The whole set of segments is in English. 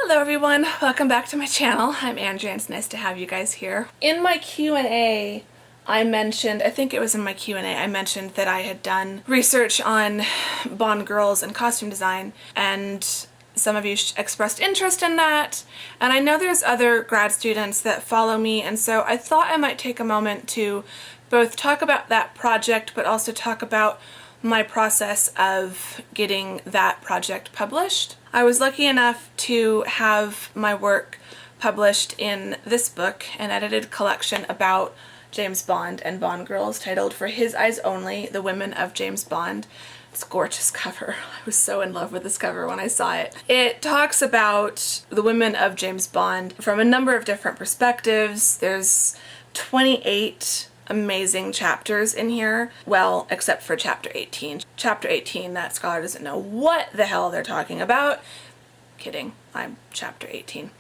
Hello everyone, welcome back to my channel. I'm Andrea and it's nice to have you guys here. In my Q&A, I mentioned I mentioned that I had done research on Bond girls and costume design, and some of you expressed interest in that, and I know there's other grad students that follow me, and so I thought I might take a moment to both talk about that project but also talk about my process of getting that project published. I was lucky enough to have my work published in this book, an edited collection about James Bond and Bond girls titled For His Eyes Only, The Women of James Bond. It's a gorgeous cover. I was so in love with this cover when I saw it. It talks about the women of James Bond from a number of different perspectives. There's 28 amazing chapters in here. Well, except for chapter 18. Chapter 18, that scholar doesn't know what the hell they're talking about. Kidding, I'm chapter 18.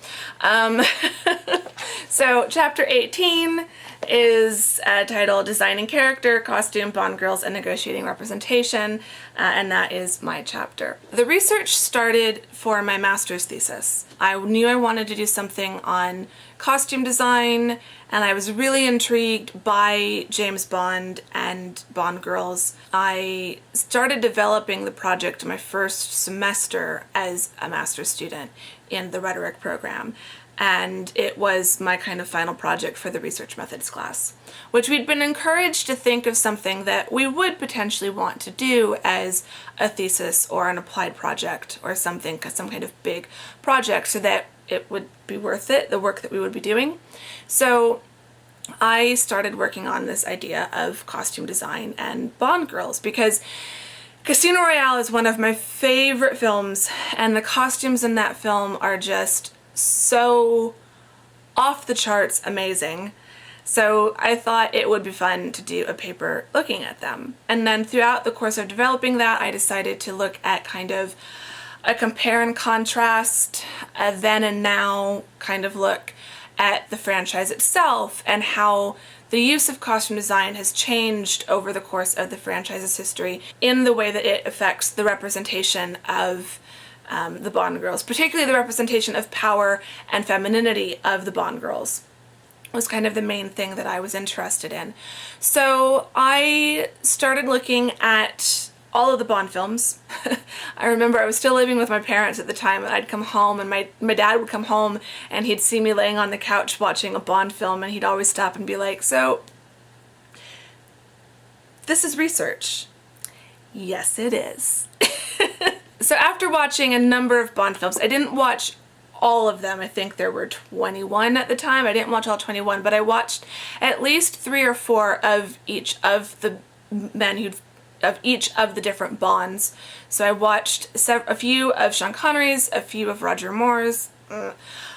So chapter 18 is titled Designing Character, Costume, Bond Girls, and Negotiating Representation, and that is my chapter. The research started for my master's thesis. I knew I wanted to do something on costume design, and I was really intrigued by James Bond and Bond girls. I started developing the project my first semester as a master's student in the rhetoric program, and it was my kind of final project for the research methods class, which we'd been encouraged to think of something that we would potentially want to do as a thesis or an applied project or something, some kind of big project, so that it would be worth it, the work that we would be doing. So I started working on this idea of costume design and Bond girls because Casino Royale is one of my favorite films, and the costumes in that film are just so off the charts amazing. So I thought it would be fun to do a paper looking at them. And then throughout the course of developing that, I decided to look at kind of a compare and contrast, a then and now kind of look at the franchise itself and how the use of costume design has changed over the course of the franchise's history in the way that it affects the representation of the Bond girls, particularly the representation of power and femininity of the Bond girls was kind of the main thing that I was interested in. So I started looking at all of the Bond films. I remember I was still living with my parents at the time, and I'd come home, and my dad would come home and he'd see me laying on the couch watching a Bond film, and he'd always stop and be like, "So, this is research." Yes, it is. So after watching a number of Bond films, I didn't watch all of them. I think there were 21 at the time. I didn't watch all 21, but I watched at least 3 or 4 of each of the men of each of the different Bonds. So I watched a few of Sean Connery's, a few of Roger Moore's.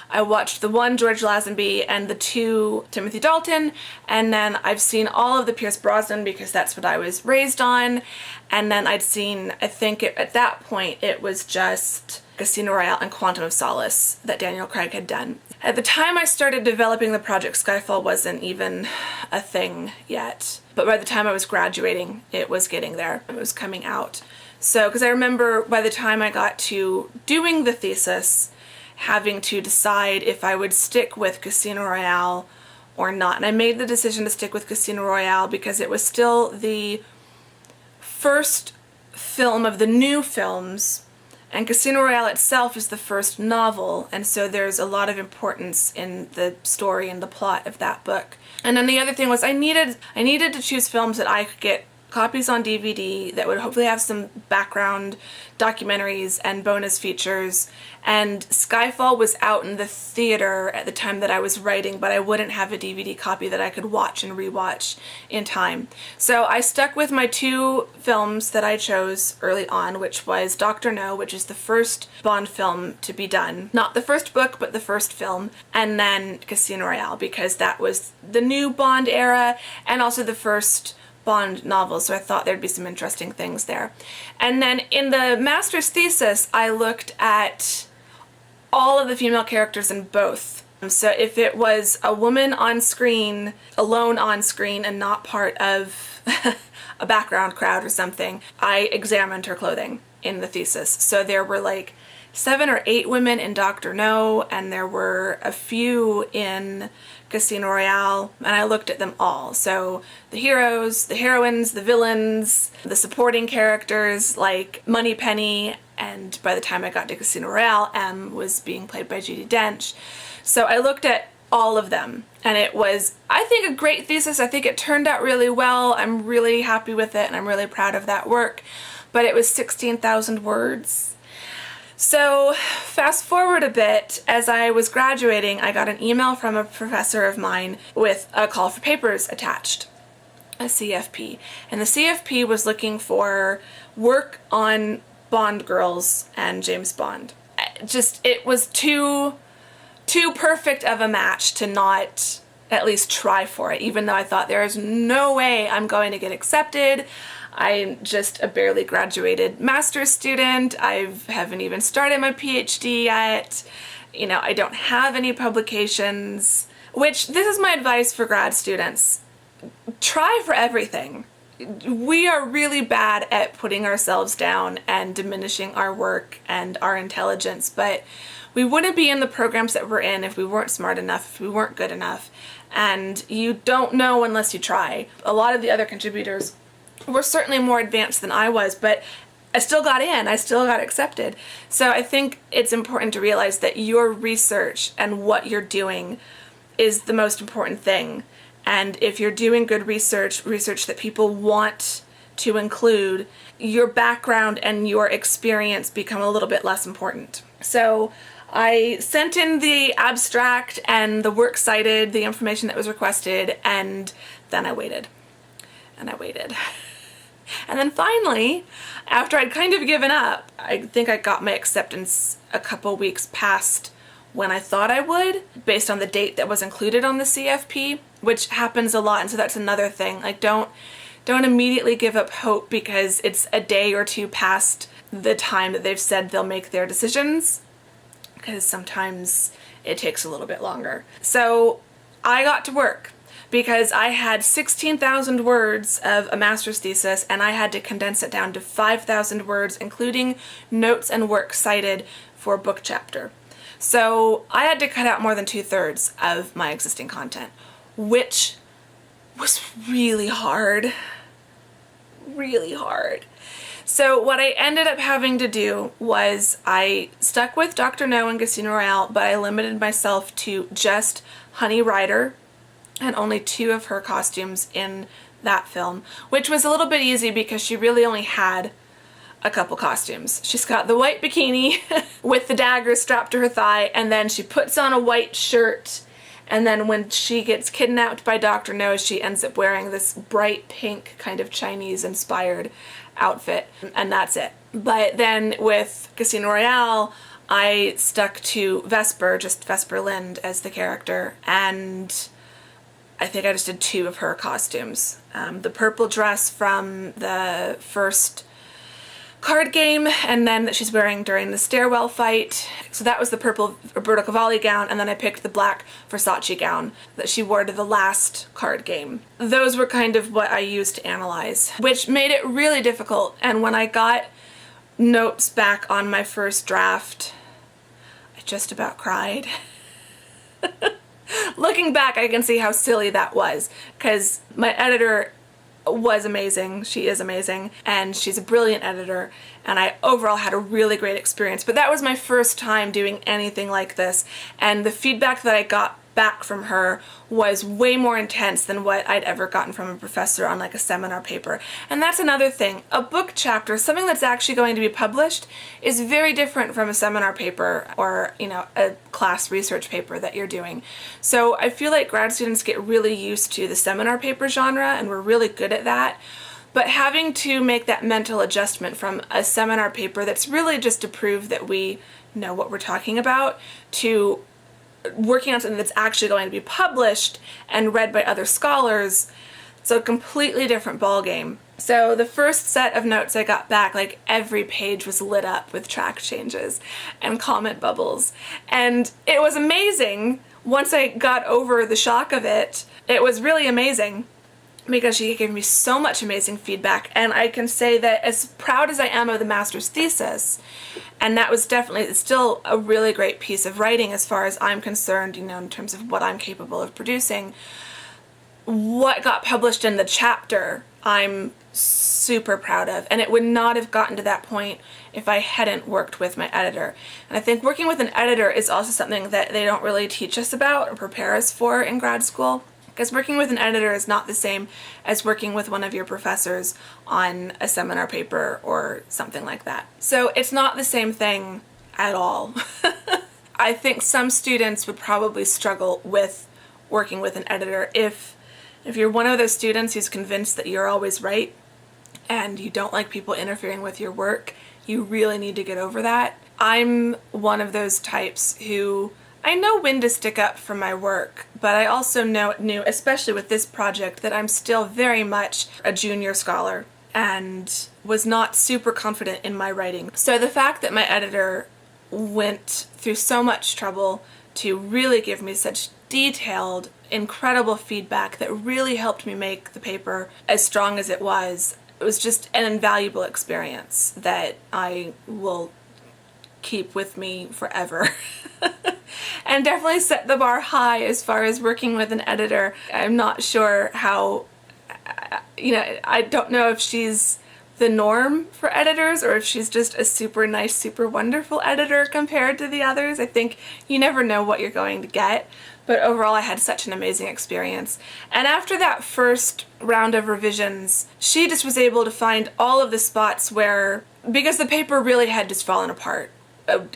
I watched the 1 George Lazenby and the 2 Timothy Dalton, and then I've seen all of the Pierce Brosnan because that's what I was raised on, and then I'd seen, I think at that point it was just Casino Royale and Quantum of Solace that Daniel Craig had done. At the time I started developing the project, Skyfall wasn't even a thing yet, but by the time I was graduating, it was getting there. It was coming out. So, because I remember by the time I got to doing the thesis, having to decide if I would stick with Casino Royale or not. And I made the decision to stick with Casino Royale because it was still the first film of the new films, and Casino Royale itself is the first novel, and so there's a lot of importance in the story and the plot of that book. And then the other thing was I needed to choose films that I could get copies on DVD that would hopefully have some background documentaries and bonus features, and Skyfall was out in the theater at the time that I was writing, but I wouldn't have a DVD copy that I could watch and rewatch in time. So I stuck with my 2 films that I chose early on, which was Dr. No, which is the first Bond film to be done. Not the first book, but the first film, and then Casino Royale, because that was the new Bond era and also the first Bond novels, so I thought there'd be some interesting things there. And then in the master's thesis, I looked at all of the female characters in both. So if it was a woman on screen, alone on screen, and not part of a background crowd or something, I examined her clothing in the thesis. So there were like 7 or 8 women in Dr. No, and there were a few in Casino Royale, and I looked at them all. So the heroes, the heroines, the villains, the supporting characters like Moneypenny, and by the time I got to Casino Royale, M was being played by Judi Dench. So I looked at all of them, and it was, I think, a great thesis. I think it turned out really well. I'm really happy with it, and I'm really proud of that work. But it was 16,000 words. So fast forward a bit, as I was graduating, I got an email from a professor of mine with a call for papers attached, a CFP. And the CFP was looking for work on Bond girls and James Bond. It was too perfect of a match to not at least try for it, even though I thought there is no way I'm going to get accepted. I'm just a barely graduated master's student. I haven't even started my PhD yet. You know, I don't have any publications, which this is my advice for grad students. Try for everything. We are really bad at putting ourselves down and diminishing our work and our intelligence, but we wouldn't be in the programs that we're in if we weren't smart enough, if we weren't good enough, and you don't know unless you try. A lot of the other contributors were certainly more advanced than I was, but I still got in, I still got accepted. So I think it's important to realize that your research and what you're doing is the most important thing. And if you're doing good research that people want to include, your background and your experience become a little bit less important. So I sent in the abstract and the works cited, the information that was requested, and then I waited. And I waited. And then finally, after I'd kind of given up, I think I got my acceptance a couple weeks past when I thought I would, based on the date that was included on the CFP, which happens a lot, and so that's another thing. Like, don't immediately give up hope because it's a day or two past the time that they've said they'll make their decisions, because sometimes it takes a little bit longer. So I got to work, because I had 16,000 words of a master's thesis, and I had to condense it down to 5,000 words, including notes and works cited for a book chapter. So I had to cut out more than 2/3 of my existing content, which was really hard. Really hard. So what I ended up having to do was I stuck with Dr. No and Casino Royale, but I limited myself to just Honey Rider and only 2 of her costumes in that film, which was a little bit easy because she really only had a couple costumes. She's got the white bikini with the dagger strapped to her thigh, and then she puts on a white shirt, and then when she gets kidnapped by Dr. No, she ends up wearing this bright pink kind of Chinese-inspired outfit, and that's it. But then with Casino Royale, I stuck to Vesper, just Vesper Lind as the character, and I think I just did 2 of her costumes. The purple dress from the first card game, and then that she's wearing during the stairwell fight. So that was the purple Roberto Cavalli gown, and then I picked the black Versace gown that she wore to the last card game. Those were kind of what I used to analyze, which made it really difficult. And when I got notes back on my first draft, I just about cried. Looking back, I can see how silly that was, because my editor was amazing. She is amazing, and she's a brilliant editor, and I overall had a really great experience. But that was my first time doing anything like this, and the feedback that I got back from her was way more intense than what I'd ever gotten from a professor on like a seminar paper. And that's another thing. A book chapter, something that's actually going to be published, is very different from a seminar paper or, you know, a class research paper that you're doing. So I feel like grad students get really used to the seminar paper genre, and we're really good at that. But having to make that mental adjustment from a seminar paper that's really just to prove that we know what we're talking about to working on something that's actually going to be published and read by other scholars, it's a completely different ballgame. So the first set of notes I got back, like every page was lit up with track changes and comment bubbles. And it was amazing. Once I got over the shock of it, it was really amazing. because she gave me so much amazing feedback. And I can say that as proud as I am of the master's thesis, and that was definitely still a really great piece of writing as far as I'm concerned, you know, in terms of what I'm capable of producing, what got published in the chapter, I'm super proud of. And it would not have gotten to that point if I hadn't worked with my editor. And I think working with an editor is also something that they don't really teach us about or prepare us for in grad school. Because working with an editor is not the same as working with one of your professors on a seminar paper or something like that. So it's not the same thing at all. I think some students would probably struggle with working with an editor if you're one of those students who's convinced that you're always right and you don't like people interfering with your work. You really need to get over that. I'm one of those types who I know when to stick up for my work, but I also knew, especially with this project, that I'm still very much a junior scholar and was not super confident in my writing. So the fact that my editor went through so much trouble to really give me such detailed, incredible feedback that really helped me make the paper as strong as it was just an invaluable experience that I will keep with me forever. And definitely set the bar high as far as working with an editor. I'm not sure how, you know, I don't know if she's the norm for editors or if she's just a super nice, super wonderful editor compared to the others. I think you never know what you're going to get. But overall, I had such an amazing experience. And after that first round of revisions, she just was able to find all of the spots where, because the paper really had just fallen apart.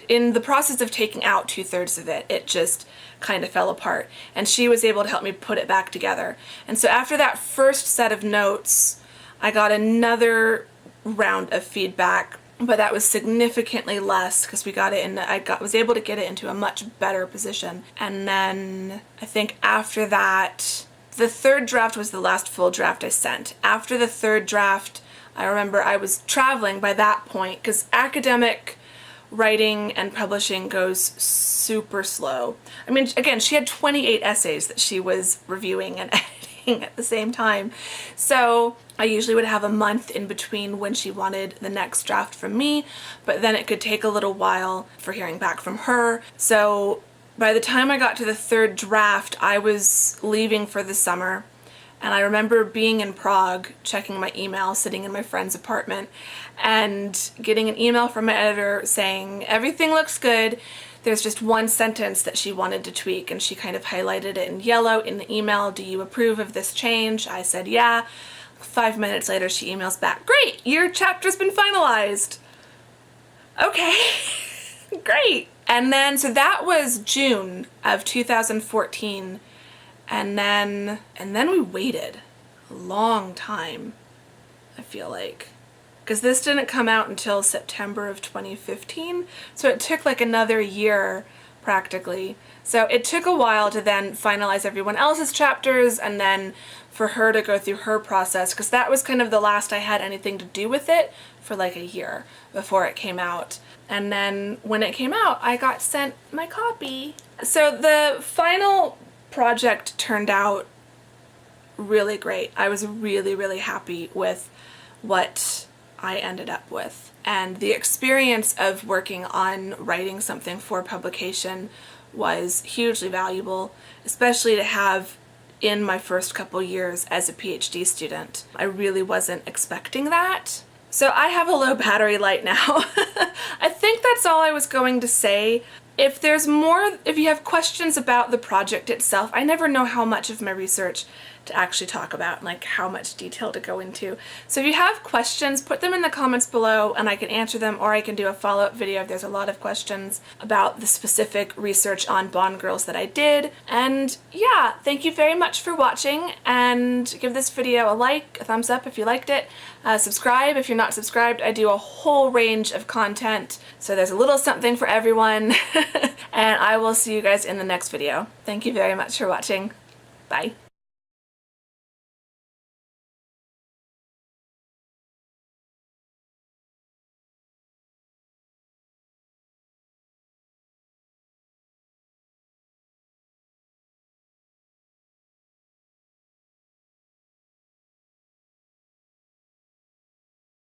In the process of taking out 2/3 of it, it just kind of fell apart. And she was able to help me put it back together. And so after that first set of notes, I got another round of feedback, but that was significantly less because we got it in, was able to get it into a much better position. And then I think after that, the third draft was the last full draft I sent. After the third draft, I remember I was traveling by that point because academic writing and publishing goes super slow. I mean, again, she had 28 essays that she was reviewing and editing at the same time. So I usually would have a month in between when she wanted the next draft from me, but then it could take a little while for hearing back from her. So by the time I got to the third draft, I was leaving for the summer. And I remember being in Prague, checking my email, sitting in my friend's apartment, and getting an email from my editor saying, everything looks good, there's just one sentence that she wanted to tweak, and she kind of highlighted it in yellow in the email. Do you approve of this change? I said, yeah. 5 minutes later, she emails back, great, your chapter's been finalized. Okay, great. And then, so that was June of 2014. And then we waited a long time, I feel like. Because this didn't come out until September of 2015, so it took like another year, practically. So it took a while to then finalize everyone else's chapters, and then for her to go through her process, because that was kind of the last I had anything to do with it for like a year before it came out. And then when it came out, I got sent my copy. So the final project turned out really great. I was really, really happy with what I ended up with. And the experience of working on writing something for publication was hugely valuable, especially to have in my first couple years as a PhD student. I really wasn't expecting that. So I have a low battery light now. I think that's all I was going to say. If there's more, if you have questions about the project itself, I never know how much of my research to actually talk about, like how much detail to go into. So if you have questions, put them in the comments below and I can answer them, or I can do a follow-up video if there's a lot of questions about the specific research on Bond Girls that I did. And yeah, thank you very much for watching, and give this video a like, a thumbs up if you liked it. Subscribe if you're not subscribed. I do a whole range of content, so there's a little something for everyone. And I will see you guys in the next video. Thank you very much for watching. Bye.